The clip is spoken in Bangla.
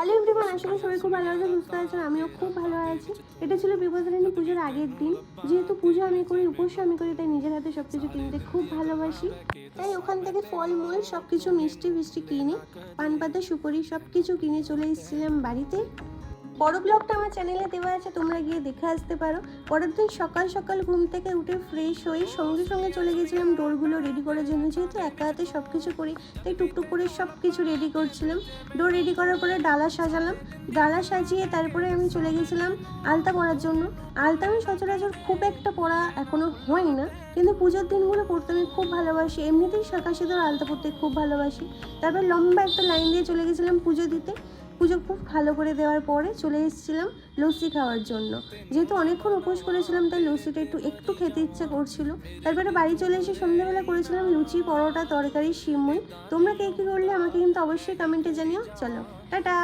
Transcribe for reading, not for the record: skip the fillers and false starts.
হ্যালো এভরিওয়ান, আশা করি সবাই খুব ভালো আছে, সুস্থ আছেন। আমিও খুব ভালো আছি। এটা ছিল বিপদারিণী পুজোর আগের দিন। যেহেতু পুজো আমি করি, উপোস আমি করি, তাই নিজের হাতে সব কিছু কিনতে খুব ভালোবাসি। তাই ওখান থেকে ফলমূল সব কিছু মিষ্টি ফিষ্টি কিনে, পান পাতা সুপারি সব কিছু কিনে চলে এসেছিলাম বাড়িতে। বড় ব্লগটা আমার চ্যানেলে দেওয়া আছে, তোমরা গিয়ে দেখে আসতে পারো। পরের দিন সকাল সকাল ঘুম থেকে উঠে ফ্রেশ হয়ে সঙ্গে সঙ্গে চলে গেছিলাম ডোরগুলো রেডি করার জন্য। যেহেতু একা হাতে সব কিছু করি, তাই টুকটুক করে সব কিছু রেডি করছিলাম। ডোর রেডি করার পরে ডালা সাজালাম। ডালা সাজিয়ে তারপরে আমি চলে গেছিলাম আলতা পরার জন্য। আলতা আমি সচরাচর খুব একটা পরা এখনও হয় না, কিন্তু পুজোর দিনগুলো পড়তে আমি খুব ভালোবাসি। এমনিতেই শাঁখা সিঁদুর আলতা পরতে খুব ভালোবাসি। তারপর লম্বা একটা লাইন দিয়ে চলে গেছিলাম পুজো দিতে। পুজো খুব ভালো করে দেওয়ার পরে চলে এসেছিলাম লস্যি খাওয়ার জন্য। যেহেতু অনেকক্ষণ উপোস করেছিলাম, তাই লস্যিটা একটু খেতে ইচ্ছে করছিল। তারপরে বাড়ি চলে এসে সন্ধ্যাবেলা করেছিলাম লুচি, পরোটা, তরকারি, সিমুই। তোমরা কে কী করলে আমাকে কিন্তু অবশ্যই কমেন্টে জানিও। চলো টাটা।